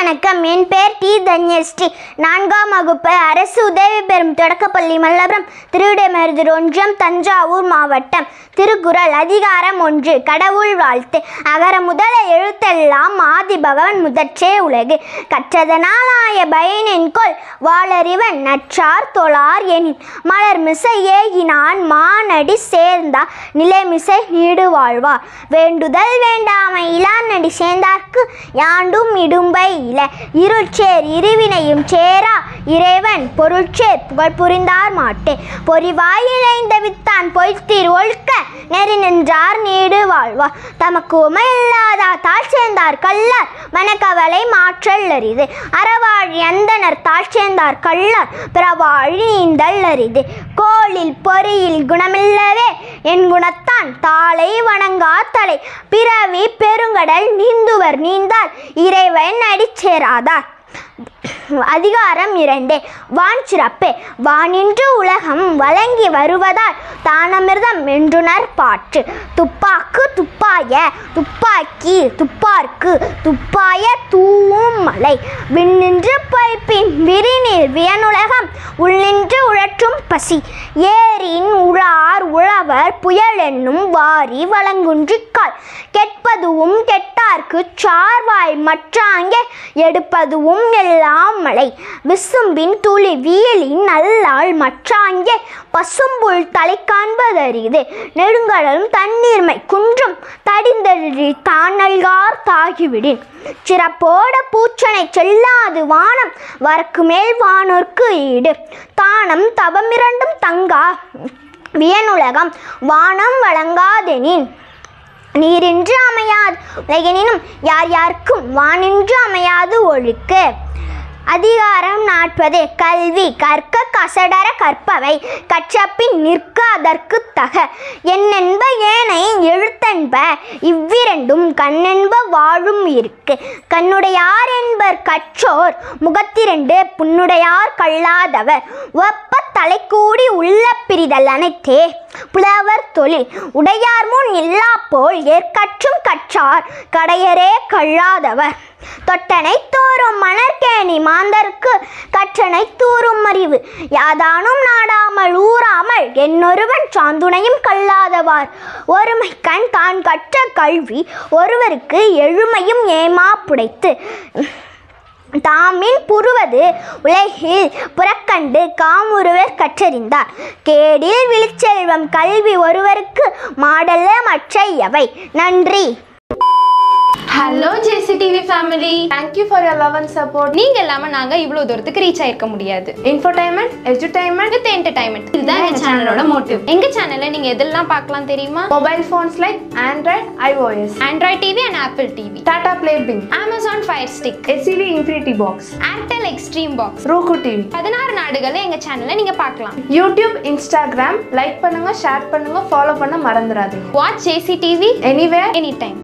வணக்கம். என் பெயர் டி. தன்யஸ்ரீ. 4ஆம் வகுப்பு அரசு உதவி பெறும் தொடக்கப்பள்ளி மல்லபுரம் திருவிடைமருதூர் ஒன்றியம் தஞ்சாவூர் மாவட்டம். திருக்குறள் அதிகாரம் 1. கடவுள் வாழ்த்து. அகர முதல எழுத்தெல்லாம் ஆதிபகவன் முதற்றே உலகு. கற்றதனாலாய பயனென்கொல் வாளறிவன் நற்றார் தொழார் எனின் மலர்மிசை ஏகினான் மானடி சேர்ந்தார் நிலைமிசை நீடு வாழ்வார். வேண்டுதல் வேண்டாமை இளாநடி சேர்ந்தார்க்கு யாண்டும் இடும்பை இல இருள்சேர் இருவினையும் சேரா இறைவன் பொருள்சேர் புகழ் புரிந்தார் மாட்டே. பொறிவாயிழைந்த வித்தான் பொய்த்தீர் ஒழுக்க நெறி நின்றார் நீடு வாழ்வார். தமக்கு உமையில்லாதார் தாழ் சேர்ந்தார் கல்லார் மனக்கவலை மாற்றல் அரிது. அறவாழி அந்தனர் தாழ் சேர்ந்தார் கல்லார் பிறவாழி நீந்தல் அரிது. கோளில் பொறியில் குணமில்லவே என் குணத்தான் தாளை வணங்கா தலை பிறவி பெருங்கடல் நீந்துவர் நீந்தால் இறைவன் அடிச்சேராதார். அதிகாரம் 2. வான் சிறப்பு. வானின்று உலகம் வழங்கி வருவதால் தானமிர்தம் என்றுணர் பாற்று. துப்பாக்கு துப்பாய துப்பாக்கி துப்பார்க்கு துப்பாய தூவும் மலை. விண்ணின்று பைப்பின் விரிநீர் வியனுலகம் உள்ளின்று உழற்றும் பசி. ஏரின் உழார் உழவர் புயல் என்னும் வாரி வழங்குன்றிக்கால். கெட்பதுவும் கெட்டார்க்கு சார்வாய் மற்றாங்கே எடுப்பதுவும் எல்லாம் மலை. விசும்பின் துளி வீழின் நல்லாள் மற்றாங்கே பசும்புல் தலை காண்பதரிது. நெடுங்கடலும் தண்ணீர்மை குன்றும் தடிந்தழி தான் நல்கார் தாகிவிடின். சிறப்போட பூச்சனை செல்லாது வானம் வரக்கு மேல் வானோர்க்கு ஈடு. தானம் தவமிரண்டும் தங்கா வியனுலகம் வானம் வழங்காதெனின் நீரின்று அமையாது உலகெனினும் யார் யாருக்கும் வானின்று அமையாது ஒழுக்கு. அதிகாரம் 40. கல்வி. கற்க கசடர கற்பவை கற்றபின் நிற்க அதற்கு தக. எண்ணென்ப ஏனை எழுத்தென்ப இவ்விரண்டும் கண்ணென்ப வாழும் இருக்கு. கண்ணுடையார் என்பர் கற்றோர் முகத்திரண்டு புண்ணுடையார் கல்லாதவர். வெப்ப தலைக்கூடி உள்ள பிரிதல் அனைத்தே புலவர் தொழில். உடையார் முன் இல்லா போல் ஏற்கற்றும் கற்றார் கடையரே கல்லாதவர். தொட்டனை தோறும் மணற்கேணி மாந்தர்க்கு கற்றனை தூறும் அறிவு. யாதானும் நாடாமல் ஊறாமல் என்னொருவன் சாந்துணையும் கல்லாதவார். ஒருமை கண் தான் கற்ற கல்வி ஒருவருக்கு எழுமையும் ஏமா புடைத்து. தாமின் புறுவது உலகில் புறக்கண்டு காமுறுவர் கற்றறிந்தார். கேடில் விழிச்செல்வம் கல்வி ஒருவருக்கு மாடல்ல மற்ற எவை. நன்றி. Hello JCTV family. Thank you for your love and support. நீங்க இல்லாம நாங்க இவ்வளவு தூரத்துக்கு ரீச் ஆயிருக்க முடியாது. Infotainment, edutainment with entertainment. இதுதான் எங்க சேனலோட மோட்டிவ். எங்க சேனல்ல நீங்க எதெல்லாம் பார்க்கலாம் தெரியுமா? Mobile phones like Android, iOS, Android TV and Apple TV, Tata Play Bing, Amazon Fire Stick, SCV Infinity Box, Airtel Extreme Box, Roku TV. 16 நாடுகள்ல எங்க சேனல்ல நீங்க பார்க்கலாம். YouTube, Instagram லைக் பண்ணுங்க, ஷேர் பண்ணுங்க, ஃபாலோ பண்ண மறந்துடாதீங்க. Watch JCTV anywhere anytime.